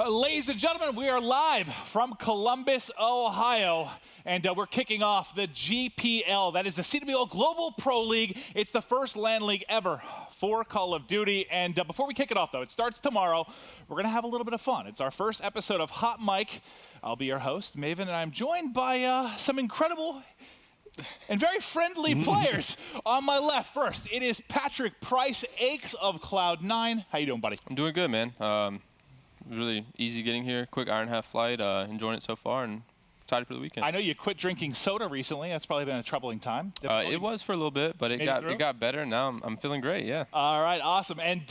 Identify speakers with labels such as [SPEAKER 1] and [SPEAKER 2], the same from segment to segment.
[SPEAKER 1] Ladies and gentlemen, we are live from Columbus, Ohio, and we're kicking off the GPL. That is the CWL Global Pro League. It's the first LAN league ever for Call of Duty. And before we kick it off, though, it starts tomorrow. We're going to have a little bit of fun. It's our first episode of Hot Mic. I'll be your host, Maven, and I'm joined by some incredible and very friendly players. On my left, first, it is Patrick Price, Aches of Cloud9. How you doing, buddy?
[SPEAKER 2] I'm doing good, man. It was really easy getting here. Quick hour and a half flight. Enjoying it so far, and excited for the weekend.
[SPEAKER 1] I know you quit drinking soda recently. That's probably been a troubling time.
[SPEAKER 2] It was for a little bit, but it got better. Now I'm feeling great. Yeah.
[SPEAKER 1] All right, awesome. And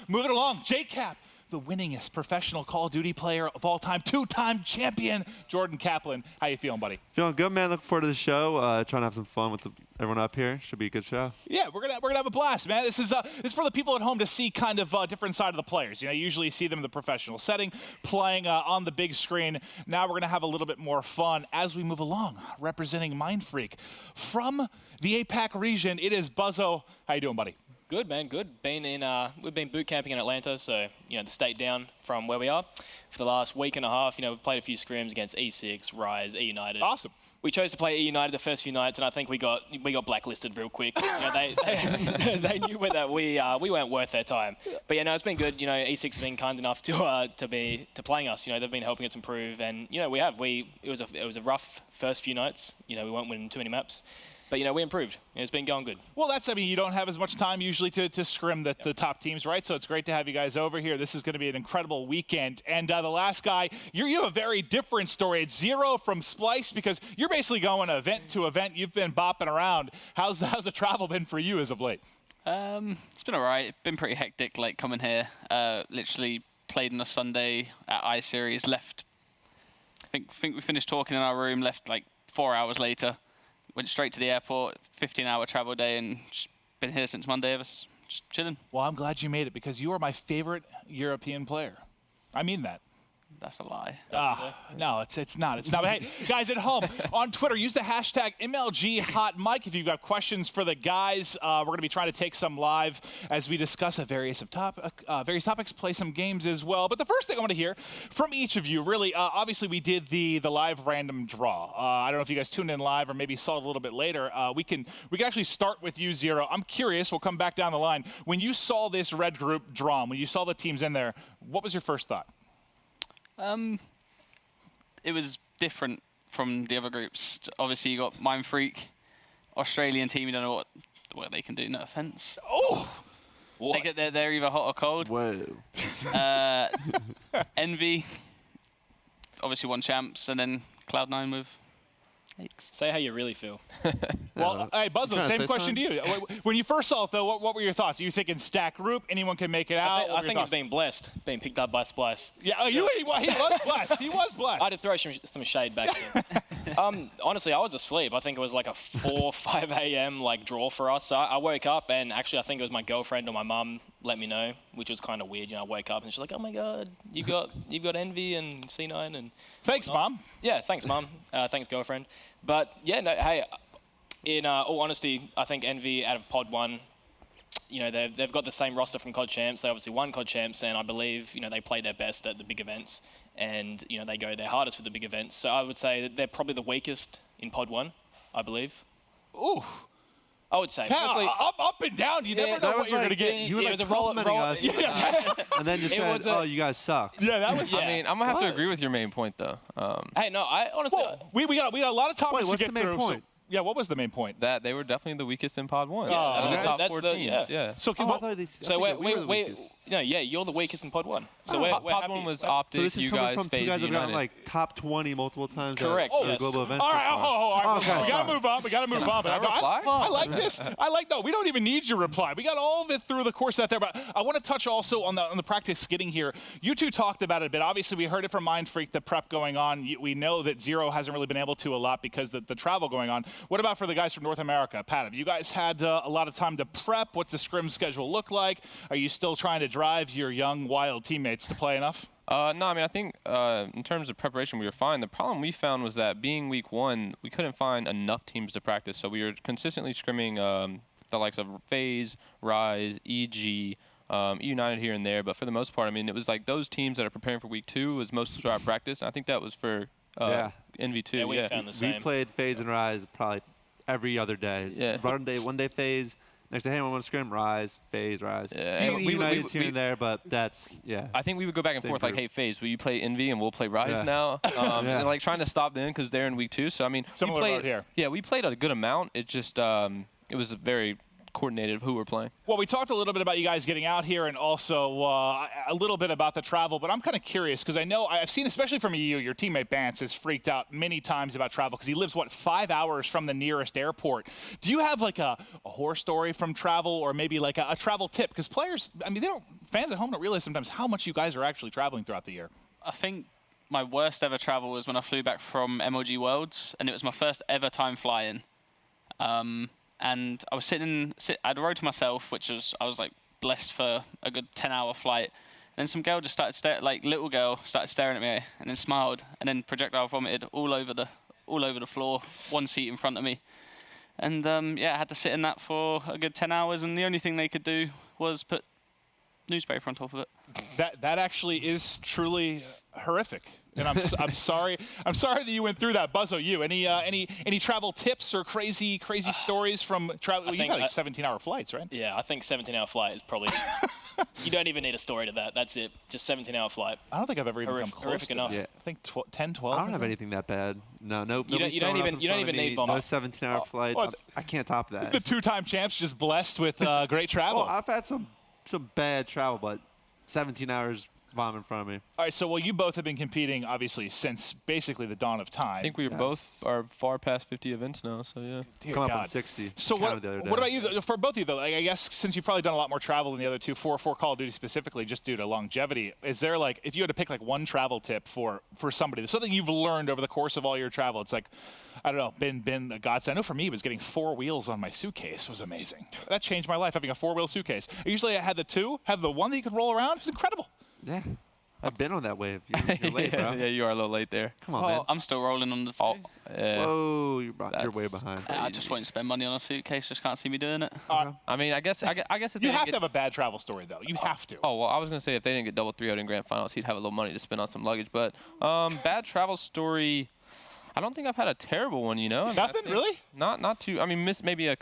[SPEAKER 1] moving along, JCap, the winningest professional Call of Duty player of all time, two-time champion, Jordan Kaplan. How you feeling, buddy?
[SPEAKER 3] Feeling good, man. Looking forward to the show. Trying to have some fun with everyone up here. Should be a good show.
[SPEAKER 1] Yeah, we're gonna have a blast, man. This is for the people at home to see kind of a different side of the players. You know, you usually see them in the professional setting, playing on the big screen. Now we're gonna have a little bit more fun as we move along. Representing Mindfreak from the APAC region, it is Buzzo. How you doing, buddy?
[SPEAKER 4] Good, man, good. We've been boot camping in Atlanta, so, you know, the state down from where we are for the last week and a half. You know, we've played a few scrims against E6, Rise, E United.
[SPEAKER 1] Awesome.
[SPEAKER 4] We chose to play E United the first few nights, and I think we got blacklisted real quick. You know, they knew that we weren't worth their time. But yeah, no, it's been good. You know, E6 has been kind enough to playing us. You know, they've been helping us improve, and you know, it was a rough first few nights. You know, we weren't winning too many maps. But, you know, we improved. It's been going good.
[SPEAKER 1] Well, you don't have as much time usually to scrim the top teams, right? So it's great to have you guys over here. This is going to be an incredible weekend. And the last guy, you have a very different story. It's Zero from Splice, because you're basically going event to event. You've been bopping around. How's the travel been for you as of late?
[SPEAKER 5] It's been all right. It's been pretty hectic, like, coming here. Literally played on a Sunday at I-Series, left. I think we finished talking in our room, left, like, 4 hours later. Went straight to the airport, 15-hour travel day, and just been here since Monday. Just chilling.
[SPEAKER 1] Well, I'm glad you made it, because you are my favorite European player. I mean that.
[SPEAKER 5] That's a lie.
[SPEAKER 1] No, it's not. It's not. But hey, guys at home, on Twitter, use the hashtag MLGHotMic if you've got questions for the guys. We're going to be trying to take some live as we discuss various topics, play some games as well. But the first thing I want to hear from each of you, really, obviously we did the live random draw. I don't know if you guys tuned in live or maybe saw it a little bit later. We can actually start with you, Zero. I'm curious. We'll come back down the line. When you saw this red group drawn, when you saw the teams in there, what was your first thought?
[SPEAKER 5] It was different from the other groups. Obviously, you got Mindfreak, Australian team. You don't know what they can do. No offense.
[SPEAKER 1] Oh,
[SPEAKER 5] they're either hot or cold.
[SPEAKER 3] Whoa.
[SPEAKER 5] Envy, obviously won champs, and then Cloud9 with Aches.
[SPEAKER 4] Say how you really feel.
[SPEAKER 1] Well, hey, Buzzo, same question to you. When you first saw it, though, what were your thoughts? Are you thinking stack group, anyone can make it out?
[SPEAKER 4] I think it's being blessed, being picked up by Splice.
[SPEAKER 1] Yeah, he was blessed. He was blessed.
[SPEAKER 4] I had to throw some shade back in. Honestly, I was asleep. I think it was like a 4, 5 a.m. like draw for us. So I woke up, and actually I think it was my girlfriend or my mum let me know, which was kind of weird. You know, I woke up and she's like, "Oh my God, you've got Envy and C9 and."
[SPEAKER 1] Thanks, Mom.
[SPEAKER 4] Yeah, thanks, Mum. Thanks, girlfriend. But yeah, no, hey. In all honesty, I think Envy out of Pod 1, you know, they've got the same roster from COD Champs. They obviously won COD Champs, and I believe, you know, they play their best at the big events, and, you know, they go their hardest for the big events. So I would say that they're probably the weakest in Pod 1, I believe.
[SPEAKER 1] Ooh.
[SPEAKER 4] I would say.
[SPEAKER 1] Up and down. You never know what you're going to get.
[SPEAKER 3] You were like complimenting us, and then just said, "Oh, you guys suck."
[SPEAKER 1] Yeah, that was.
[SPEAKER 2] I mean, I'm gonna have to agree with your main point, though.
[SPEAKER 4] Hey, no, I honestly.
[SPEAKER 1] Well, we got a lot of topics to get through.
[SPEAKER 3] What's the main point?
[SPEAKER 1] Yeah, what was the main point?
[SPEAKER 2] That they were definitely the weakest in Pod 1.
[SPEAKER 1] Out
[SPEAKER 2] of the top
[SPEAKER 4] that's
[SPEAKER 2] 4
[SPEAKER 4] the-
[SPEAKER 2] teams.
[SPEAKER 4] yeah.
[SPEAKER 1] So
[SPEAKER 4] you're the weakest in Pod 1. So
[SPEAKER 2] Pod 1 was Optic,
[SPEAKER 3] So this is
[SPEAKER 2] you
[SPEAKER 3] coming
[SPEAKER 2] guys,
[SPEAKER 3] from two
[SPEAKER 2] FaZe
[SPEAKER 3] guys that have gotten
[SPEAKER 2] United.
[SPEAKER 3] like top 20 multiple times.
[SPEAKER 4] Correct,
[SPEAKER 3] At
[SPEAKER 4] yes.
[SPEAKER 3] global events.
[SPEAKER 1] All right,
[SPEAKER 3] Okay,
[SPEAKER 1] we gotta move on. But I like this. No, we don't even need your reply. We got all of it through the course of that there. But I want to touch also on the practice skidding here. You two talked about it a bit. Obviously, we heard it from Mindfreak, the prep going on. We know that Zero hasn't really been able to a lot because the travel going on. What about for the guys from North America? Pat, have you guys had a lot of time to prep? What's the scrim schedule look like? Are you still trying to drive your young, wild teammates to play enough?
[SPEAKER 2] No, I mean, I think in terms of preparation, we were fine. The problem we found was that being week 1, we couldn't find enough teams to practice. So we were consistently scrimming the likes of FaZe, Rise, EG, United here and there, but for the most part, I mean, it was like those teams that are preparing for week 2 was most of our practice. And I think that was for NV2.
[SPEAKER 4] Yeah, we found the same.
[SPEAKER 3] We played phase and rise probably every other day.
[SPEAKER 2] Yeah.
[SPEAKER 3] One day phase. Next day, hey, we want to scrim, rise, phase, rise.
[SPEAKER 2] Yeah.
[SPEAKER 3] And United's here and there, but that's,
[SPEAKER 2] I think we would go back and
[SPEAKER 3] Same
[SPEAKER 2] forth like,
[SPEAKER 3] group.
[SPEAKER 2] hey, phase, will you play Envy and we'll play Rise
[SPEAKER 3] Yeah.
[SPEAKER 2] now? And like trying to stop them because they're in week 2. So, I mean,
[SPEAKER 1] Similar
[SPEAKER 2] we
[SPEAKER 1] road
[SPEAKER 2] played,
[SPEAKER 1] here.
[SPEAKER 2] Yeah, we played a good amount. It just, it was very coordinated of who we're playing.
[SPEAKER 1] Well, we talked a little bit about you guys getting out here and also a little bit about the travel, but I'm kind of curious because I know I've seen, especially from you, your teammate Bance has freaked out many times about travel because he lives, 5 hours from the nearest airport. Do you have like a horror story from travel or maybe like a travel tip? Because players, I mean, fans at home don't realize sometimes how much you guys are actually traveling throughout the year.
[SPEAKER 5] I think my worst ever travel was when I flew back from MLG Worlds, and it was my first ever time flying. And I was I'd rode to myself, I was like blessed for a good 10-hour flight. And then some girl just started little girl started staring at me and then smiled and then projectile vomited all over the floor, one seat in front of me. And I had to sit in that for a good 10 hours, and the only thing they could do was put newspaper on top of it.
[SPEAKER 1] That actually is truly horrific. And I'm sorry. I'm sorry that you went through that. Buzzo, you any travel tips or crazy stories from travel? Well, you've had like 17-hour flights, right?
[SPEAKER 4] Yeah, I think 17-hour flight is probably. You don't even need a story to that. That's it. Just 17-hour flight.
[SPEAKER 1] I don't think I've ever even come close
[SPEAKER 4] Horrific
[SPEAKER 1] to
[SPEAKER 4] enough.
[SPEAKER 1] that.
[SPEAKER 3] Yeah.
[SPEAKER 1] I think 10, 12.
[SPEAKER 3] I don't have anything that bad. No.
[SPEAKER 4] You don't even need bomb.
[SPEAKER 3] No 17-hour flights.
[SPEAKER 1] well,
[SPEAKER 3] I can't top that.
[SPEAKER 1] The 2-time champs just blessed with great travel.
[SPEAKER 3] Well, I've had some bad travel, but 17 hours vom in front of me.
[SPEAKER 1] All right, so you both have been competing, obviously, since basically the dawn of time.
[SPEAKER 2] I think we are far past 50 events now, so yeah.
[SPEAKER 1] Dear
[SPEAKER 3] Come
[SPEAKER 1] God.
[SPEAKER 3] up on 60.
[SPEAKER 1] So
[SPEAKER 3] counted the other day.
[SPEAKER 1] what about you, for both of you, though? Like, I guess since you've probably done a lot more travel than the other two, for Call of Duty specifically, just due to longevity, is there, like, if you had to pick, like, one travel tip for somebody, something you've learned over the course of all your travel, it's like, I don't know, been a godsend. I know for me, it was getting 4 wheels on my suitcase was amazing. That changed my life, having a 4-wheel suitcase. Usually I had the one that you could roll around. It was incredible.
[SPEAKER 3] Yeah. I've been on that wave. You're late, bro.
[SPEAKER 2] Yeah, you are a little late there.
[SPEAKER 3] Come on, man.
[SPEAKER 5] I'm still rolling on the two.
[SPEAKER 3] Whoa, you're way behind.
[SPEAKER 5] I just won't spend money on a suitcase. Just can't see me doing it.
[SPEAKER 2] I mean, I guess if
[SPEAKER 1] You
[SPEAKER 2] they
[SPEAKER 1] have
[SPEAKER 2] didn't
[SPEAKER 1] to have a bad travel story, though. You have to.
[SPEAKER 2] Oh, well, I was going to say if they didn't get double 3-0 in grand finals, he'd have a little money to spend on some luggage. But bad travel story, I don't think I've had a terrible one, you know? I mean,
[SPEAKER 1] Nothing, really?
[SPEAKER 2] Not too. I mean, maybe a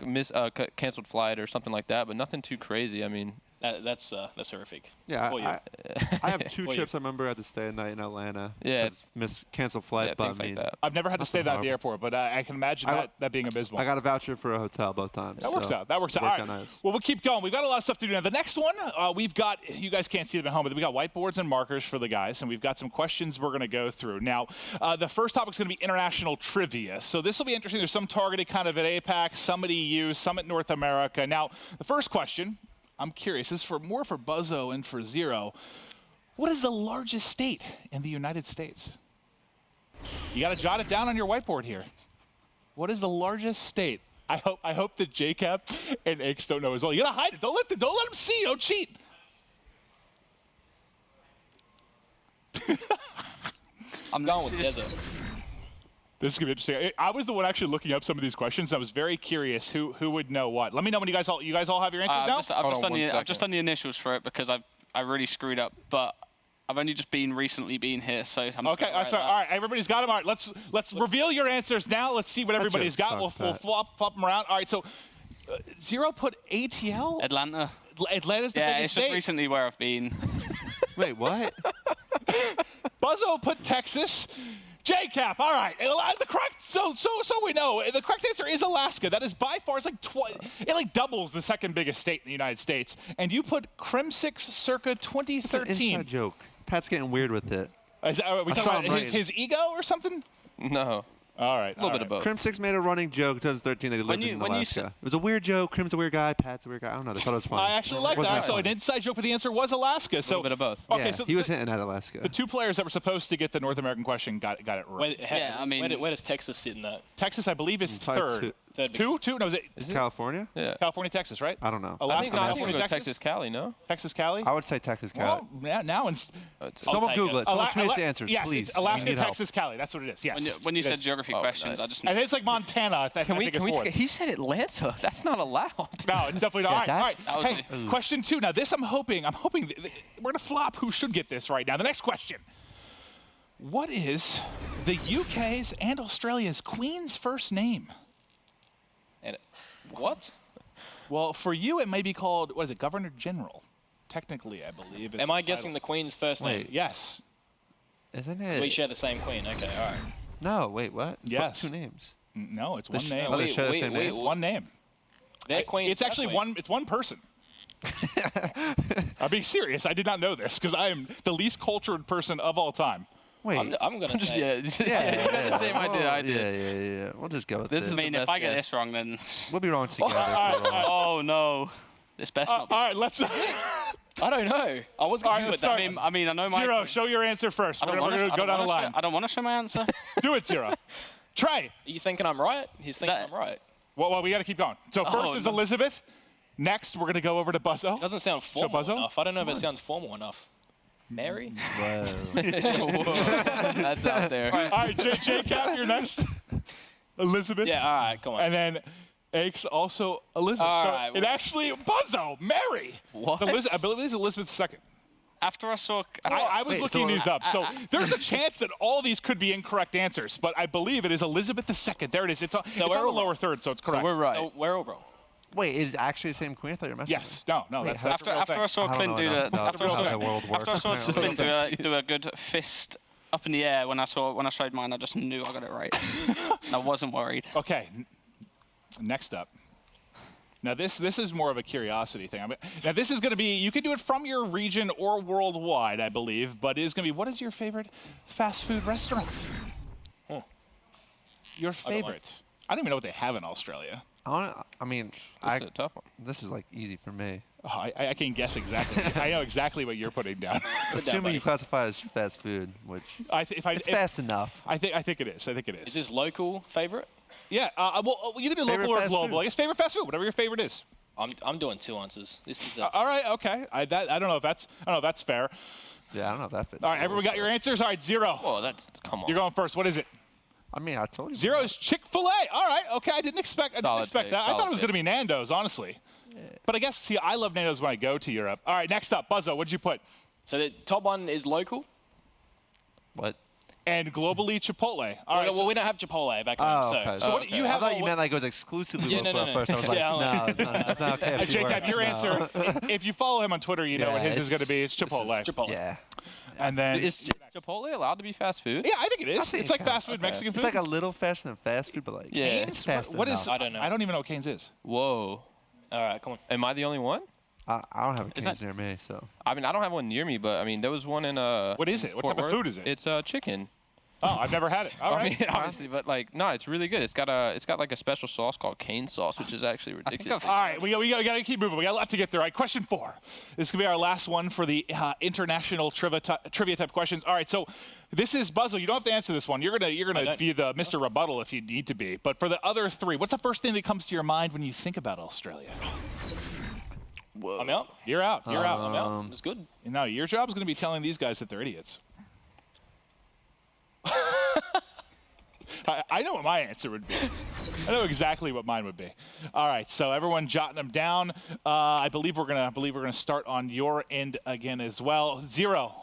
[SPEAKER 2] canceled flight or something like that, but nothing too crazy. I mean,
[SPEAKER 4] That's horrific.
[SPEAKER 3] Yeah,
[SPEAKER 4] For you.
[SPEAKER 3] I have 2
[SPEAKER 4] For you.
[SPEAKER 3] trips I remember I had to stay a night in Atlanta.
[SPEAKER 2] Yeah.
[SPEAKER 3] 'cause canceled flight,
[SPEAKER 2] yeah,
[SPEAKER 3] but
[SPEAKER 2] things
[SPEAKER 3] I mean,
[SPEAKER 2] like that.
[SPEAKER 1] I've never had to stay
[SPEAKER 3] Nothing
[SPEAKER 1] that at the
[SPEAKER 3] horrible.
[SPEAKER 1] airport, but I can imagine that being abysmal.
[SPEAKER 3] I got a voucher for a hotel both times.
[SPEAKER 1] That works
[SPEAKER 3] so
[SPEAKER 1] out. That works out.
[SPEAKER 3] worked
[SPEAKER 1] All right.
[SPEAKER 3] nice.
[SPEAKER 1] Well, we'll keep going. We've got a lot of stuff to do now. The next one, we've got, you guys can't see them at home, but we've got whiteboards and markers for the guys, and we've got some questions we're going to go through. Now, the first topic is going to be international trivia. So this will be interesting. There's some targeted kind of at APAC, some at EU, some at North America. Now, the first question, I'm curious, this is more for Buzzo and for Zero. What is the largest state in the United States? You got to jot it down on your whiteboard here. What is the largest state? I hope that JCap and Aches don't know as well. You got to hide it. Don't let them see. Don't cheat.
[SPEAKER 4] I'm going with desert.
[SPEAKER 1] This is gonna be interesting. I was the one actually looking up some of these questions. I was very curious who would know what. Let me know when you guys all have your answers now.
[SPEAKER 5] I've just done the initials for it because I really screwed up, but I've only just recently been here, so I'm
[SPEAKER 1] Okay, that's right. All right, everybody's got them. All right, let's reveal your answers now. Let's see what everybody's got. We'll flop them around. All right, so Zero put ATL.
[SPEAKER 5] Atlanta.
[SPEAKER 1] Atlanta's the
[SPEAKER 5] Yeah,
[SPEAKER 1] biggest
[SPEAKER 5] it's
[SPEAKER 1] state.
[SPEAKER 5] just recently where I've been.
[SPEAKER 3] Wait, what?
[SPEAKER 1] Buzzo put Texas. JCap, all right. The correct, so we know. The correct answer is Alaska. That is by far, it's like doubles the second biggest state in the United States. And you put Crimsix circa
[SPEAKER 3] It's an
[SPEAKER 1] 2013.
[SPEAKER 3] inside joke. Pat's getting weird with it.
[SPEAKER 1] Are we
[SPEAKER 3] I
[SPEAKER 1] talking
[SPEAKER 3] saw
[SPEAKER 1] about
[SPEAKER 3] him writing.
[SPEAKER 1] his ego or something?
[SPEAKER 2] No.
[SPEAKER 1] All right.
[SPEAKER 2] A little bit of both.
[SPEAKER 3] Crim 6 made a running joke 2013 that he lived in
[SPEAKER 5] when you
[SPEAKER 3] Alaska. It was a weird joke. Crim's a weird guy. Pat's a weird guy. I don't know. They thought it was funny.
[SPEAKER 1] I actually like
[SPEAKER 3] Wasn't
[SPEAKER 1] that. So
[SPEAKER 3] funny?
[SPEAKER 1] an inside joke, but the answer was Alaska.
[SPEAKER 2] A little bit of both.
[SPEAKER 1] Okay,
[SPEAKER 3] Yeah,
[SPEAKER 1] so
[SPEAKER 3] he was hinting at Alaska.
[SPEAKER 1] the 2 players that were supposed to get the North American question got it right.
[SPEAKER 4] Where does Texas sit in that?
[SPEAKER 1] Texas, I believe, is third.
[SPEAKER 4] Third biggest.
[SPEAKER 1] Two? No, is it
[SPEAKER 3] California?
[SPEAKER 2] Yeah.
[SPEAKER 1] California, Texas, right?
[SPEAKER 3] I don't know.
[SPEAKER 2] I think,
[SPEAKER 1] Alaska,
[SPEAKER 2] no, I think
[SPEAKER 1] California,
[SPEAKER 2] we'll go
[SPEAKER 1] Texas?
[SPEAKER 2] Texas, Cali, no?
[SPEAKER 1] Texas, Cali?
[SPEAKER 3] I would say Texas, Cali.
[SPEAKER 1] Well, now
[SPEAKER 3] Someone
[SPEAKER 4] take
[SPEAKER 3] Google
[SPEAKER 4] it.
[SPEAKER 3] it. Someone tweet us the answers,
[SPEAKER 1] yes,
[SPEAKER 3] please.
[SPEAKER 1] it's Alaska,
[SPEAKER 3] We need help.
[SPEAKER 1] Texas, Cali. That's what it is. Yes.
[SPEAKER 5] When you
[SPEAKER 1] It
[SPEAKER 5] said
[SPEAKER 1] is.
[SPEAKER 5] geography
[SPEAKER 2] Oh,
[SPEAKER 5] questions,
[SPEAKER 2] nice.
[SPEAKER 5] I just
[SPEAKER 1] And it's like Montana. I think it's fourth.
[SPEAKER 2] He said Atlanta. That's not allowed.
[SPEAKER 1] No, it's definitely not. All right, all right.
[SPEAKER 5] That was
[SPEAKER 1] Hey, question 2. Now, this I'm hoping we're going to flop who should get this right now. The next question. What is the UK's and Australia's Queen's first name?
[SPEAKER 4] And what?
[SPEAKER 1] Well, for you, it may be called, what is it, Governor General? Technically, I believe.
[SPEAKER 4] Am I guessing the Queen's first name?
[SPEAKER 3] Wait.
[SPEAKER 1] Yes.
[SPEAKER 3] Isn't
[SPEAKER 4] We
[SPEAKER 3] it?
[SPEAKER 4] share the same Queen. Okay, all right.
[SPEAKER 3] No, wait, what?
[SPEAKER 1] Yes.
[SPEAKER 3] Two names.
[SPEAKER 1] No, it's
[SPEAKER 3] They
[SPEAKER 1] one
[SPEAKER 3] sh-
[SPEAKER 1] name.
[SPEAKER 3] oh, they share the same name?
[SPEAKER 1] It's one name.
[SPEAKER 4] Their Queen.
[SPEAKER 1] It's actually one person. I'm being serious. I did not know this because I am the least cultured person of all time.
[SPEAKER 3] Wait.
[SPEAKER 4] I'm going to say.
[SPEAKER 2] Yeah, the same idea I did.
[SPEAKER 3] Yeah. We'll just go with
[SPEAKER 2] This
[SPEAKER 3] this.
[SPEAKER 2] is
[SPEAKER 5] I mean,
[SPEAKER 2] the
[SPEAKER 5] if
[SPEAKER 2] best
[SPEAKER 5] I get
[SPEAKER 2] guess.
[SPEAKER 5] this wrong, then
[SPEAKER 3] We'll be wrong together. if we're wrong.
[SPEAKER 5] oh no, this best not.
[SPEAKER 1] All right, let's.
[SPEAKER 4] I don't know. I was
[SPEAKER 1] All
[SPEAKER 4] going
[SPEAKER 1] right,
[SPEAKER 4] to
[SPEAKER 1] let's
[SPEAKER 4] do it.
[SPEAKER 1] start.
[SPEAKER 5] I mean, I know my.
[SPEAKER 1] Zero, show your answer first.
[SPEAKER 5] I
[SPEAKER 1] We're
[SPEAKER 5] don't
[SPEAKER 1] going to
[SPEAKER 5] wanna-
[SPEAKER 1] go down the line.
[SPEAKER 5] I don't want to show my answer.
[SPEAKER 1] Do it, Zero. Trey.
[SPEAKER 4] Are you thinking I'm right? He's thinking
[SPEAKER 5] That-
[SPEAKER 4] I'm right.
[SPEAKER 1] Well, we got to keep going. So first
[SPEAKER 5] Oh,
[SPEAKER 1] is
[SPEAKER 5] no.
[SPEAKER 1] Elizabeth. Next, we're going to go over to Buzzo.
[SPEAKER 4] It doesn't sound formal
[SPEAKER 1] Buzzo?
[SPEAKER 4] enough. I don't know if it sounds formal enough. Mary?
[SPEAKER 3] Whoa.
[SPEAKER 2] That's out there.
[SPEAKER 1] All right, J-Cap, you're next. Elizabeth.
[SPEAKER 4] Yeah, all right, come on.
[SPEAKER 1] And then Aches also Elizabeth.
[SPEAKER 4] All
[SPEAKER 1] so
[SPEAKER 4] right,
[SPEAKER 1] it
[SPEAKER 4] well-
[SPEAKER 1] actually, Buzzo, Mary.
[SPEAKER 2] What?
[SPEAKER 1] I believe it's Elizabeth's second.
[SPEAKER 5] After I saw,
[SPEAKER 1] I was
[SPEAKER 3] Wait,
[SPEAKER 1] looking
[SPEAKER 3] so-
[SPEAKER 1] these up, so there's a chance that all these could be incorrect answers, but I believe it is Elizabeth II. There it is. It's on
[SPEAKER 4] we're
[SPEAKER 1] the
[SPEAKER 4] all
[SPEAKER 1] lower
[SPEAKER 4] wrong.
[SPEAKER 1] third, so it's
[SPEAKER 2] So
[SPEAKER 1] correct.
[SPEAKER 2] we're right.
[SPEAKER 4] Oh, we're all wrong.
[SPEAKER 3] Wait, is it actually the same Queen? I thought you were messing
[SPEAKER 1] Yes. No,
[SPEAKER 3] Wait,
[SPEAKER 1] that's
[SPEAKER 3] how-
[SPEAKER 1] a
[SPEAKER 5] after
[SPEAKER 1] real
[SPEAKER 5] after
[SPEAKER 1] thing.
[SPEAKER 5] I saw
[SPEAKER 3] I don't
[SPEAKER 5] Clint
[SPEAKER 3] know
[SPEAKER 5] do
[SPEAKER 3] enough
[SPEAKER 5] the
[SPEAKER 3] about
[SPEAKER 5] after I
[SPEAKER 3] how
[SPEAKER 5] saw
[SPEAKER 3] the world
[SPEAKER 5] after I
[SPEAKER 3] works,
[SPEAKER 5] saw
[SPEAKER 3] apparently.
[SPEAKER 5] Clint do a good fist up in the air when I showed mine, I just knew I got it right. I wasn't worried.
[SPEAKER 1] Okay. Next up. Now this is more of a curiosity thing. Now this is going to be, you can do it from your region or worldwide, I believe, but it is going to be, what is your favorite fast food restaurant? Your favorite. I don't even know what they have in Australia.
[SPEAKER 3] I mean,
[SPEAKER 2] This is a tough one.
[SPEAKER 3] this is like easy for me.
[SPEAKER 1] Oh, I can guess exactly. I know exactly what you're putting down.
[SPEAKER 3] Assuming you classify it as fast food, which it's fast enough.
[SPEAKER 1] I think it is. I think it
[SPEAKER 4] Is
[SPEAKER 1] is.
[SPEAKER 4] this local favorite?
[SPEAKER 1] Yeah. Well, you can do
[SPEAKER 3] Favorite
[SPEAKER 1] local or
[SPEAKER 3] fast
[SPEAKER 1] global.
[SPEAKER 3] food?
[SPEAKER 1] I guess favorite fast food, whatever your favorite is.
[SPEAKER 4] I'm doing 2 answers. This is
[SPEAKER 1] All right. Okay. I don't know if that's fair.
[SPEAKER 3] Yeah, I don't know if that fits.
[SPEAKER 1] All right.
[SPEAKER 3] the
[SPEAKER 1] Everyone
[SPEAKER 3] rules,
[SPEAKER 1] got your
[SPEAKER 3] but-
[SPEAKER 1] answers. All right. Zero.
[SPEAKER 2] Oh, that's come on.
[SPEAKER 1] You're going first. What is it?
[SPEAKER 3] I mean, I told you.
[SPEAKER 1] Zero is Chick-fil-A. All right. Okay. I didn't expect
[SPEAKER 2] Solid pick,
[SPEAKER 1] that. I thought
[SPEAKER 2] solid
[SPEAKER 1] it was
[SPEAKER 2] pick.
[SPEAKER 1] going to be Nando's, honestly. But I guess, see, I love Nando's when I go to Europe. All right. Next up, Buzzo. What'd you put?
[SPEAKER 4] So the top one is local.
[SPEAKER 3] What?
[SPEAKER 1] And globally, Chipotle. All right.
[SPEAKER 4] Well, we don't have Chipotle back home,
[SPEAKER 3] Oh,
[SPEAKER 4] so.
[SPEAKER 3] okay.
[SPEAKER 1] So what
[SPEAKER 2] okay.
[SPEAKER 1] you
[SPEAKER 3] I
[SPEAKER 1] have?
[SPEAKER 3] thought you meant like it was exclusively
[SPEAKER 4] Yeah,
[SPEAKER 3] local
[SPEAKER 4] no,
[SPEAKER 3] at
[SPEAKER 4] no.
[SPEAKER 3] first. I was like,
[SPEAKER 4] Yeah, I'm
[SPEAKER 3] no, it's not. That's not how KFC
[SPEAKER 1] Jacob,
[SPEAKER 3] works,
[SPEAKER 1] your
[SPEAKER 3] no.
[SPEAKER 1] answer. If you follow him on Twitter, you know what
[SPEAKER 3] Yeah,
[SPEAKER 1] his is going to be. It's
[SPEAKER 3] this is
[SPEAKER 1] Chipotle.
[SPEAKER 4] Chipotle.
[SPEAKER 3] Yeah.
[SPEAKER 1] And then
[SPEAKER 2] Is Chipotle allowed to be fast food?
[SPEAKER 1] yeah, I think it is.
[SPEAKER 3] think
[SPEAKER 1] It's
[SPEAKER 3] it
[SPEAKER 1] like
[SPEAKER 3] counts.
[SPEAKER 1] fast food, Mexican food.
[SPEAKER 3] It's like a little faster than fast food, but like
[SPEAKER 2] Yeah.
[SPEAKER 3] it's fast
[SPEAKER 1] What is?
[SPEAKER 3] enough.
[SPEAKER 4] I don't know.
[SPEAKER 1] I don't even know what Cane's is.
[SPEAKER 2] Whoa.
[SPEAKER 4] All right, come on.
[SPEAKER 2] Am I the only one?
[SPEAKER 3] I don't have a
[SPEAKER 5] Is
[SPEAKER 3] Cane's
[SPEAKER 5] that-
[SPEAKER 3] near me, so.
[SPEAKER 2] I mean, I don't have one near me, but I mean, there was one in
[SPEAKER 1] What is it? What
[SPEAKER 2] Fort
[SPEAKER 1] type of
[SPEAKER 2] Worth.
[SPEAKER 1] food is it?
[SPEAKER 2] It's chicken.
[SPEAKER 1] Oh, I've never had it. All
[SPEAKER 2] I
[SPEAKER 1] right.
[SPEAKER 2] mean, obviously, but like, no, it's really good. It's got like a special sauce called cane sauce, which is actually ridiculous.
[SPEAKER 1] All right, we got to keep moving. We got a lot to get through. All right, question 4. This is gonna be our last one for the international trivia type questions. All right, so this is Buzzo. You don't have to answer this one. You're gonna
[SPEAKER 4] don't.
[SPEAKER 1] be the Mr. Rebuttal if you need to be. But for the other 3, what's the first thing that comes to your mind when you think about Australia?
[SPEAKER 4] I'm out.
[SPEAKER 1] You're out. You're out.
[SPEAKER 4] I'm out. It's good.
[SPEAKER 1] No, your job's gonna be telling these guys that they're idiots. I know what my answer would be. I know exactly what mine would be. All right, so everyone jotting them down. I believe we're gonna start on your end again as well. Zero.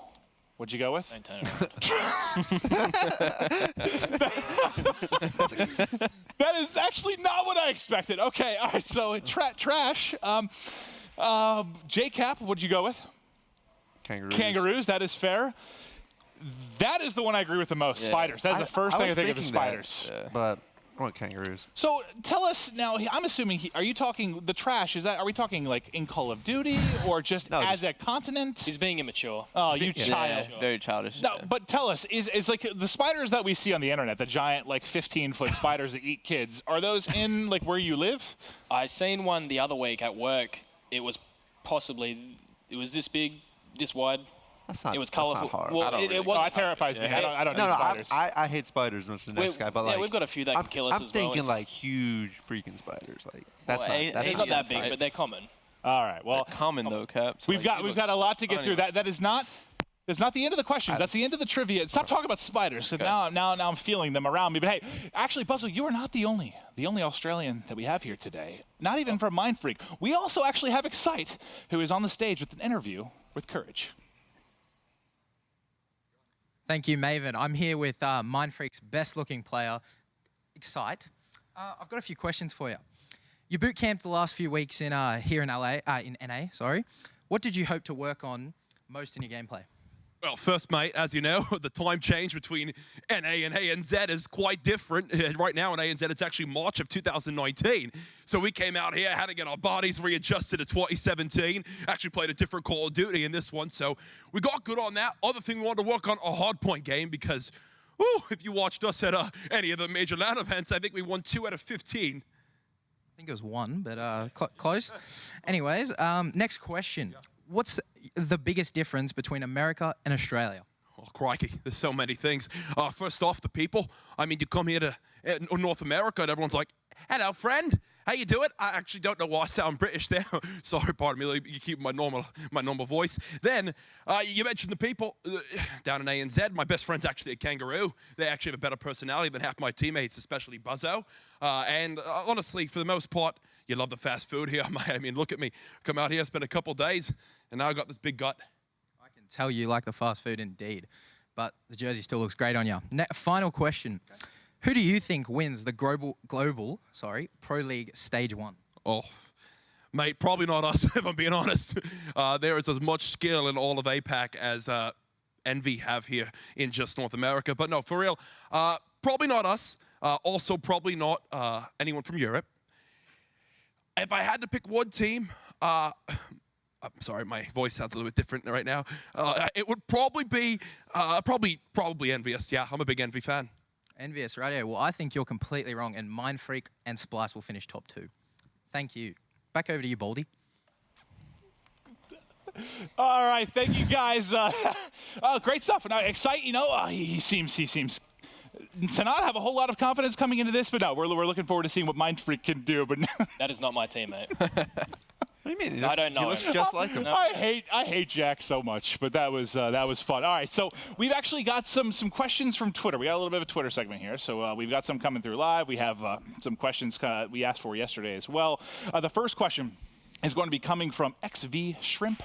[SPEAKER 1] What'd you go with?
[SPEAKER 4] Don't turn it around.
[SPEAKER 1] That is actually not what I expected. Okay, all right. So trash. J-Cap, what'd you go with?
[SPEAKER 3] Kangaroos.
[SPEAKER 1] Kangaroos. That is fair. That is the one I agree with the most.
[SPEAKER 2] Yeah.
[SPEAKER 1] Spiders. That's the first thing I
[SPEAKER 3] was
[SPEAKER 1] think of is
[SPEAKER 3] thinking that,
[SPEAKER 1] spiders.
[SPEAKER 3] But I want kangaroos.
[SPEAKER 1] So tell us now. I'm assuming. Are you talking the trash? Are we talking like in Call of Duty or just
[SPEAKER 3] No,
[SPEAKER 1] as
[SPEAKER 3] just-
[SPEAKER 1] a continent?
[SPEAKER 4] He's being immature.
[SPEAKER 1] Oh, you
[SPEAKER 2] Yeah,
[SPEAKER 1] child.
[SPEAKER 2] very childish.
[SPEAKER 1] No,
[SPEAKER 2] yeah.
[SPEAKER 1] but tell us, is like the spiders that we see on the internet, the giant like 15-foot spiders that eat kids, are those in like where you live?
[SPEAKER 4] I seen one the other week at work. It was this big, this wide.
[SPEAKER 3] That's not.
[SPEAKER 4] It was
[SPEAKER 3] that's not
[SPEAKER 4] colourful.
[SPEAKER 3] hard.
[SPEAKER 4] Well,
[SPEAKER 2] I don't
[SPEAKER 4] it
[SPEAKER 2] really-
[SPEAKER 1] Oh,
[SPEAKER 4] wasn't.
[SPEAKER 1] that terrifies me. I don't
[SPEAKER 3] no,
[SPEAKER 1] do
[SPEAKER 3] no,
[SPEAKER 1] spiders.
[SPEAKER 3] I hate spiders much the next guy, but like
[SPEAKER 4] we've got a few that can kill us
[SPEAKER 3] I'm
[SPEAKER 4] as well.
[SPEAKER 3] thinking
[SPEAKER 4] It's-
[SPEAKER 3] like huge freaking spiders. Like that's
[SPEAKER 5] Well,
[SPEAKER 3] not.
[SPEAKER 5] A-
[SPEAKER 3] That's
[SPEAKER 4] They're
[SPEAKER 5] A-
[SPEAKER 4] not that
[SPEAKER 5] type.
[SPEAKER 4] big, but they're common.
[SPEAKER 1] All right. Well,
[SPEAKER 2] Common though, Caps.
[SPEAKER 1] we've got a lot to get through. That is not. That's not the end of the questions. That's the end of the trivia. Stop talking about spiders. 'Cause now I'm feeling them around me. But hey, actually, Puzzle, you are not the only Australian that we have here today. Not even from Mind Freak. We also actually have Excite, who is on the stage with an interview with Courage.
[SPEAKER 6] Thank you, Maven. I'm here with Mind Freak's best-looking player, Excite. I've got a few questions for you. You boot camped the last few weeks in here in NA. Sorry. What did you hope to work on most in your gameplay?
[SPEAKER 7] Well, first, mate, as you know, the time change between NA and ANZ is quite different. Right now in ANZ, it's actually March of 2019. So we came out here, had to get our bodies readjusted to 2017. Actually played a different Call of Duty in this one, so we got good on that. Other thing we wanted to work on, a hardpoint game, because if you watched us at any of the major LAN events, I think we won 2 out of 15.
[SPEAKER 6] I think it was 1, but close. Anyways, next question. What's the biggest difference between America and Australia?
[SPEAKER 7] Oh, crikey, there's so many things. First off, the people. I mean, you come here to North America and everyone's like, hello, friend. How you doing? I actually don't know why I sound British there. Sorry, pardon me. You keep my normal voice. Then, you mentioned the people down in ANZ. My best friend's actually a kangaroo. They actually have a better personality than half my teammates, especially Buzzo. And honestly, for the most part, you love the fast food here. I mean, look at me. Come out here, spend a couple days, and now I got this big gut.
[SPEAKER 6] I can tell you like the fast food indeed, but the jersey still looks great on you. Final question. Who do you think wins the Global Pro League Stage 1?
[SPEAKER 7] Oh, mate, probably not us, if I'm being honest. There is as much skill in all of APAC as Envy have here in just North America. But no, for real, probably not us. Also, probably not anyone from Europe. If I had to pick one team, I'm sorry, my voice sounds a little bit different right now. It would probably be, probably Envious. Yeah, I'm a big Envy fan.
[SPEAKER 6] Envious Radio. Well, I think you're completely wrong, and Mind Freak and Splice will finish top 2. Thank you. Back over to you, Baldy.
[SPEAKER 1] All right, thank you guys. Great stuff. Now, Excite, he seems to not have a whole lot of confidence coming into this, but no, we're looking forward to seeing what Mind Freak can do. But
[SPEAKER 4] That is not my teammate.
[SPEAKER 3] What do you mean?
[SPEAKER 4] I don't know
[SPEAKER 3] He looks
[SPEAKER 4] him.
[SPEAKER 3] just like him.
[SPEAKER 1] I hate Jack so much, but that was fun. All right, so we've actually got some questions from Twitter. We got a little bit of a Twitter segment here, so we've got some coming through live. We have some questions we asked for yesterday as well. The first question is going to be coming from XV Shrimp.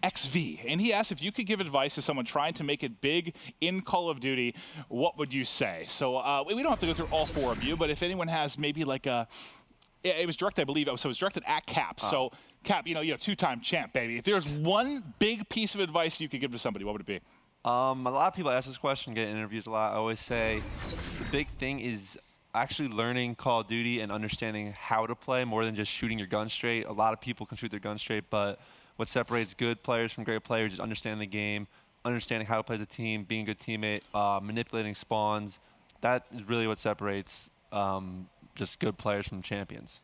[SPEAKER 1] XV, and he asked if you could give advice to someone trying to make it big in Call of Duty, what would you say? So we don't have to go through all 4 of you, but if anyone has maybe like it was directed, I believe, so it was directed at Cap. So Cap, 2-time champ, baby. If there's one big piece of advice you could give to somebody, what would it be?
[SPEAKER 3] A lot of people ask this question, get in interviews a lot. I always say the big thing is actually learning Call of Duty and understanding how to play more than just shooting your gun straight. A lot of people can shoot their gun straight, but what separates good players from great players is understanding the game, understanding how to play as a team, being a good teammate, manipulating spawns. That is really what separates just good players from champions.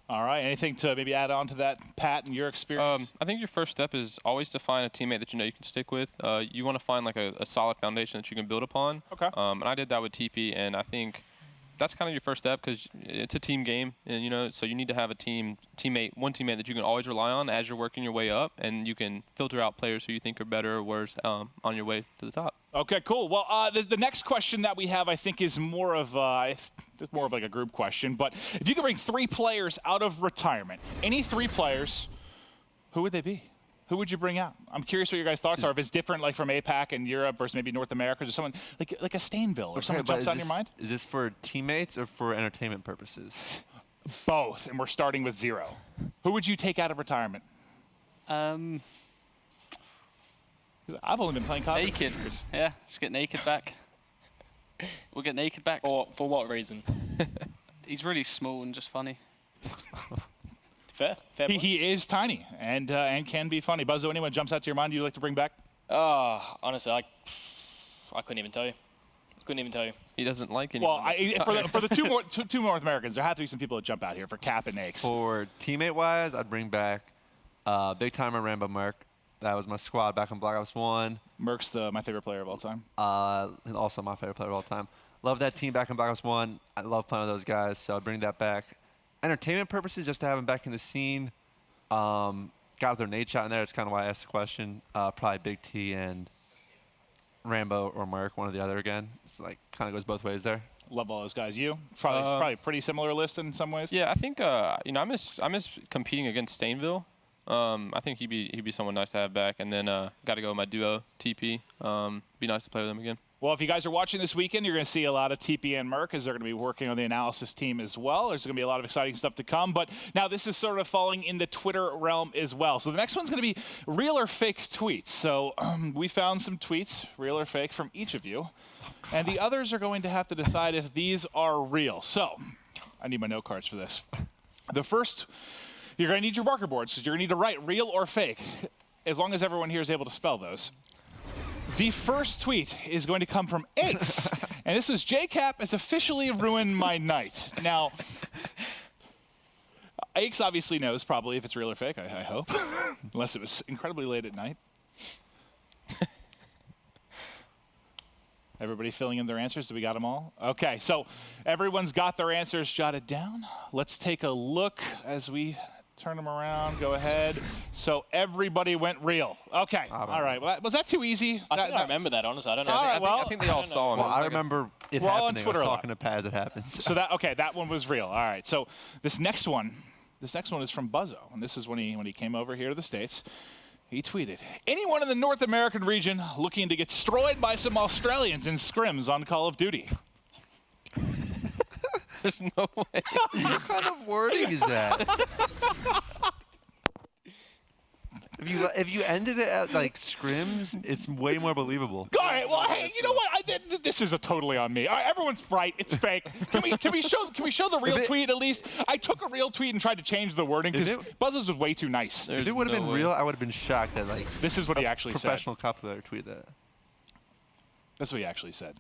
[SPEAKER 1] All right. Anything to maybe add on to that, Pat, and your experience?
[SPEAKER 2] I think your first step is always to find a teammate that you know you can stick with. You want to find like a solid foundation that you can build upon.
[SPEAKER 1] Okay.
[SPEAKER 2] And I did that with TP, and I think that's kind of your first step because it's a team game, and so you need to have one teammate that you can always rely on as you're working your way up, and you can filter out players who you think are better or worse on your way to the top.
[SPEAKER 1] Okay, cool. Well, the next question that we have, I think, is more of like a group question. But if you could bring 3 players out of retirement, any 3 players, who would they be? Who would you bring out? I'm curious what your guys' thoughts are. If it's different, like from APAC and Europe versus maybe North America, or someone like a Stainville or someone jumps out in your mind.
[SPEAKER 3] Is this for teammates or for entertainment purposes?
[SPEAKER 1] Both, and we're starting with 0. Who would you take out of retirement?
[SPEAKER 5] 'Cause
[SPEAKER 1] I've only been playing COD.
[SPEAKER 5] Naked. Yeah, let's get Naked back. We'll get Naked back.
[SPEAKER 4] For what reason?
[SPEAKER 5] He's really small and just funny.
[SPEAKER 4] Fair point.
[SPEAKER 1] He is tiny and can be funny. Buzzo, anyone jumps out to your mind you'd like to bring back?
[SPEAKER 4] Honestly, I couldn't even tell you.
[SPEAKER 2] He doesn't like anyone.
[SPEAKER 1] Well, for the two North Americans, there have to be some people that jump out here for Cap and Nakes.
[SPEAKER 3] For teammate-wise, I'd bring back big timer Rambo Merc. That was my squad back in Black Ops 1.
[SPEAKER 1] Merc's my favorite player of all time.
[SPEAKER 3] And also my favorite player of all time. Love that team back in Black Ops 1. I love playing with those guys, so I'd bring that back. Entertainment purposes, just to have them back in the scene. Got their Nate shot in there. That's kind of why I asked the question. Probably Big T and Rambo or Mark, one or the other again. It's like kind of goes both ways there.
[SPEAKER 1] Love all those guys. You? Probably a pretty similar list in some ways.
[SPEAKER 2] Yeah, I think I miss competing against Stainville. I think he'd be someone nice to have back. And then got to go with my duo TP. Be nice to play with them again.
[SPEAKER 1] Well, if you guys are watching this weekend, you're going to see a lot of TP and Merc as they're going to be working on the analysis team as well. There's going to be a lot of exciting stuff to come. But now this is sort of falling in the Twitter realm as well. So the next one's going to be real or fake tweets. So we found some tweets, real or fake, from each of you. And the others are going to have to decide if these are real. So I need my note cards for this. The first, you're going to need your marker boards because you're going to need to write real or fake, as long as everyone here is able to spell those. The first tweet is going to come from Ace, and this was JCap has officially ruined my night. Now, Ace obviously knows probably if it's real or fake, I hope, unless it was incredibly late at night. Everybody filling in their answers? Do we got them all? Okay, so everyone's got their answers jotted down. Let's take a look as we turn them around. Go ahead. So everybody went real. Okay. All right. Well, was that too easy?
[SPEAKER 4] I think I remember that, honestly. I don't know.
[SPEAKER 1] All right,
[SPEAKER 2] I think they all saw him.
[SPEAKER 3] Well, I remember it
[SPEAKER 1] We're all on
[SPEAKER 3] happening. I
[SPEAKER 1] Twitter
[SPEAKER 3] was
[SPEAKER 1] a lot.
[SPEAKER 3] talking to Paz. It happens.
[SPEAKER 1] So that one was real. All right. So this next one is from Buzzo, and this is when he came over here to the States. He tweeted, anyone in the North American region looking to get destroyed by some Australians in scrims on Call of Duty?
[SPEAKER 2] There's no way.
[SPEAKER 3] What kind of wording is that? If you ended it at like scrims, it's way more believable.
[SPEAKER 1] All right. Well, hey, you know what? This is totally on me. All right, everyone's right. It's fake. Can we show the real tweet at least? I took a real tweet and tried to change the wording because Buzz's was way too nice.
[SPEAKER 3] If it would have been real, I would have been shocked that like
[SPEAKER 1] This is what he actually said.
[SPEAKER 3] professional copywriter tweeted that.
[SPEAKER 1] That's what he actually said.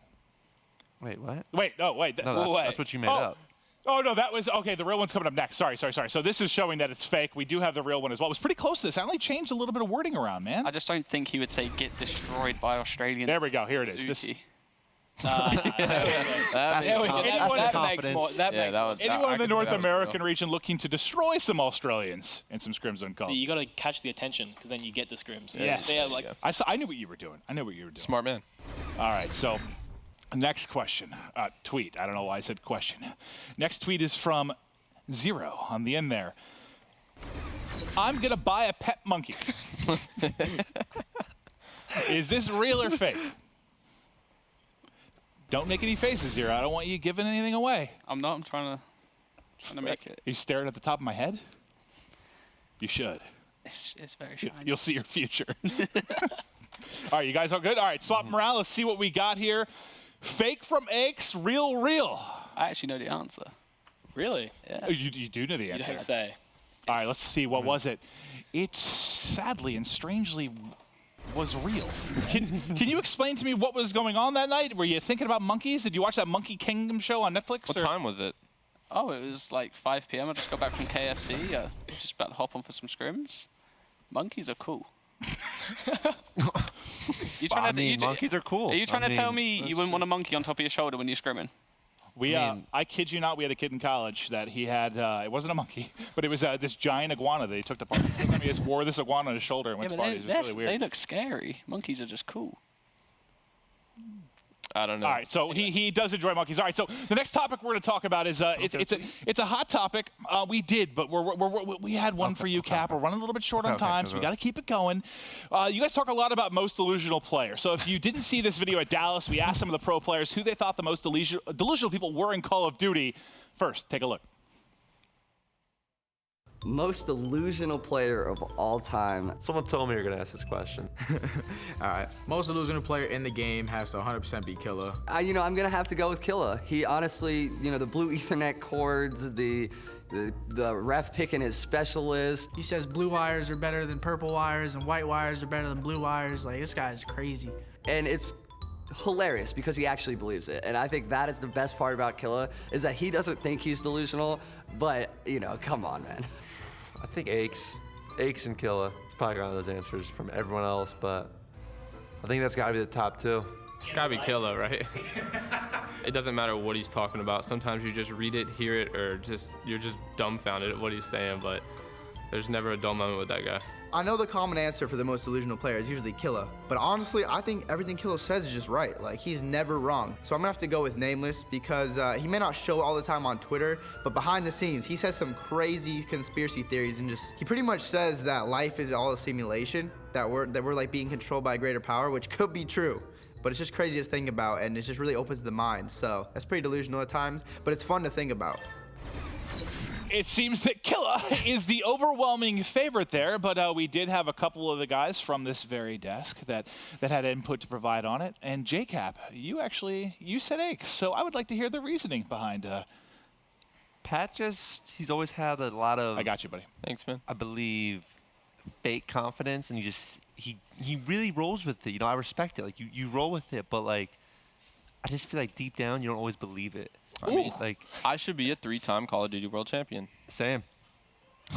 [SPEAKER 3] Wait, what?
[SPEAKER 1] Wait. No. Wait.
[SPEAKER 3] No, that's what you made up.
[SPEAKER 1] Oh, no, that was, okay, the real one's coming up next. Sorry. So this is showing that it's fake. We do have the real one as well. It was pretty close to this. I only changed a little bit of wording around, man.
[SPEAKER 5] I just don't think he would say get destroyed by Australian.
[SPEAKER 1] There we go. Here it is. This, anyone in the North American region looking to destroy some Australians in some scrims on Call.
[SPEAKER 4] So you got to catch the attention because then you get the scrims.
[SPEAKER 1] Yes.
[SPEAKER 4] Yeah, like,
[SPEAKER 1] I knew what you were doing.
[SPEAKER 2] Smart man.
[SPEAKER 1] All right, so next question. Tweet. I don't know why I said question. Next tweet is from Zero on the end there. I'm going to buy a pet monkey. Is this real or fake? Don't make any faces, Zero. I don't want you giving anything away.
[SPEAKER 5] I'm not. I'm trying to make it.
[SPEAKER 1] Are you staring at the top of my head? You should.
[SPEAKER 5] It's very shiny.
[SPEAKER 1] You'll see your future. All right, you guys all good? All right, swap them around. Let's see what we got here. Fake from Aches, real.
[SPEAKER 5] I actually know the answer.
[SPEAKER 4] really?
[SPEAKER 5] Yeah.
[SPEAKER 1] Oh, you do know the
[SPEAKER 4] You
[SPEAKER 1] answer.
[SPEAKER 4] don't say.
[SPEAKER 1] All right, let's see. What was it? It sadly and strangely was real. Can you explain to me what was going on that night? Were you thinking about monkeys? Did you watch that Monkey Kingdom show on Netflix?
[SPEAKER 2] What time was it?
[SPEAKER 5] Oh, it was like 5 p.m. I just got back from KFC. I was just about to hop on for some scrims. Monkeys are cool.
[SPEAKER 3] Monkeys are cool.
[SPEAKER 5] Are you trying to tell me you wouldn't want a monkey on top of your shoulder when you're scrimming?
[SPEAKER 1] I kid you not, we had a kid in college that he had, it wasn't a monkey, but it was this giant iguana that he took to parties. He just wore this iguana on his shoulder and went to parties. It was really weird.
[SPEAKER 5] They look scary. Monkeys are just cool.
[SPEAKER 2] I don't know.
[SPEAKER 1] All right, so he does enjoy monkeys. All right, so the next topic we're going to talk about is it's a hot topic. We did, but we had one for you, Cap. We're running a little bit short on time, so we got to keep it going. You guys talk a lot about most delusional player. So if you didn't see this video at Dallas, we asked some of the pro players who they thought the most delusional people were in Call of Duty. First, take a look.
[SPEAKER 8] Most delusional player of all time.
[SPEAKER 9] Someone told me you were going to ask this question.
[SPEAKER 10] All right. Most delusional player in the game has to 100% be Killa.
[SPEAKER 8] I'm going to have to go with Killa. He honestly, the blue Ethernet cords, the ref picking his specialist.
[SPEAKER 11] He says blue wires are better than purple wires and white wires are better than blue wires. Like, this guy's crazy.
[SPEAKER 8] And it's hilarious because he actually believes it. And I think that is the best part about Killa, is that he doesn't think he's delusional, but, come on, man.
[SPEAKER 9] I think Aches. Aches and Killa. It's probably one of those answers from everyone else, but I think that's got to be the top two.
[SPEAKER 12] It's got to be Killa, right? It doesn't matter what he's talking about. Sometimes you just read it, hear it, or you're just dumbfounded at what he's saying, but there's never a dull moment with that guy.
[SPEAKER 13] I know the common answer for the most delusional player is usually Killa, but honestly, I think everything Killa says is just right. Like, he's never wrong. So I'm gonna have to go with Nameless because he may not show all the time on Twitter, but behind the scenes, he says some crazy conspiracy theories and he pretty much says that life is all a simulation, that we're like being controlled by a greater power, which could be true. But it's just crazy to think about, and it just really opens the mind. So that's pretty delusional at times, but it's fun to think about.
[SPEAKER 1] It seems that Killa is the overwhelming favorite there, but we did have a couple of the guys from this very desk that had input to provide on it. And JCap, you said Aches, so I would like to hear the reasoning behind.
[SPEAKER 3] Pat he's always had a lot of.
[SPEAKER 1] I got you, buddy.
[SPEAKER 2] Thanks, man.
[SPEAKER 3] I believe fake confidence, and he really rolls with it. You know, I respect it. Like you roll with it, but like I just feel like deep down you don't always believe it. I mean, like
[SPEAKER 2] I should be a 3-time Call of Duty World Champion.
[SPEAKER 3] Same.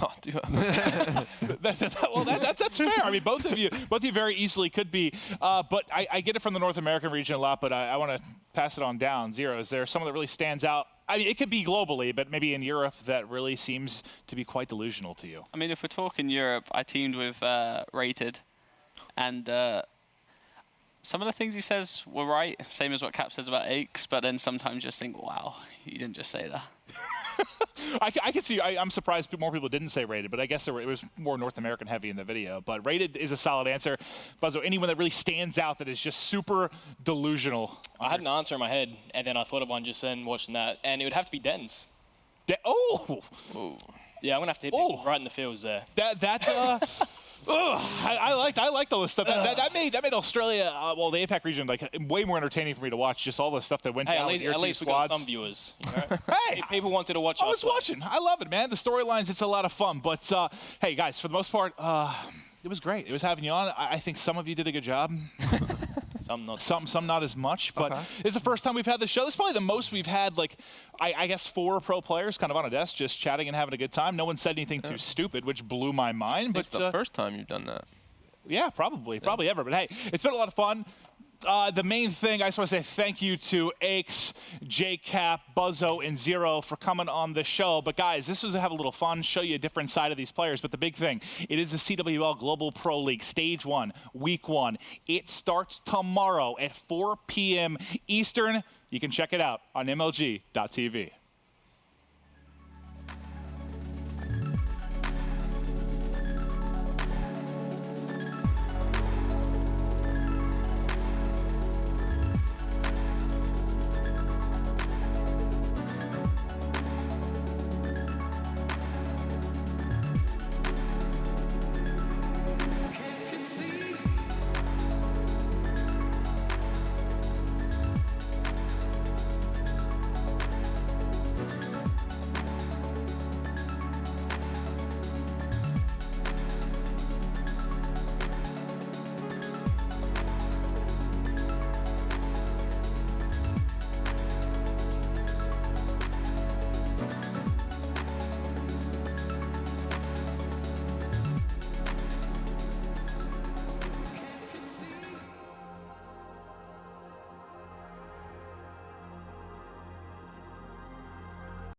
[SPEAKER 2] Oh, dude.
[SPEAKER 1] That's fair. I mean, both of you very easily could be. But I get it from the North American region a lot, but I want to pass it on down. Zero, is there someone that really stands out? I mean, it could be globally, but maybe in Europe that really seems to be quite delusional to you.
[SPEAKER 5] I mean, if we're talking Europe, I teamed with Rated, and some of the things he says were right, same as what Cap says about Aches, but then sometimes just think, wow, you didn't just say that.
[SPEAKER 1] I can see. I'm surprised more people didn't say Rated, but I guess it was more North American heavy in the video. But Rated is a solid answer. Buzzo, anyone that really stands out that is just super delusional?
[SPEAKER 4] I had an answer in my head, and then I thought of one just then watching that, and it would have to be Dens.
[SPEAKER 1] Oh!
[SPEAKER 4] Yeah, I'm gonna have to hit people right in the fields there.
[SPEAKER 1] That's I liked all this stuff. That made Australia, the APAC region, like way more entertaining for me to watch. Just all the stuff that went down with your
[SPEAKER 4] at least we
[SPEAKER 1] squads.
[SPEAKER 4] got some viewers. You know?
[SPEAKER 1] Hey,
[SPEAKER 4] people wanted to watch.
[SPEAKER 1] I was watching. I love it, man. The storylines, it's a lot of fun. But hey, guys, for the most part, it was great. It was having you on. I think some of you did a good job. Some not as much, but It's the first time we've had the show. This is probably the most we've had, like, I guess 4 pro players kind of on a desk just chatting and having a good time. No one said anything too stupid, which blew my mind. But
[SPEAKER 2] It's the first time you've done that.
[SPEAKER 1] Yeah, probably ever. But hey, it's been a lot of fun. The main thing, I just want to say thank you to Aches, JCap, Buzzo, and Zero for coming on the show. But guys, this was to have a little fun, show you a different side of these players. But the big thing, it is the CWL Global Pro League, Stage 1, Week 1. It starts tomorrow at 4 p.m. Eastern. You can check it out on MLG.tv.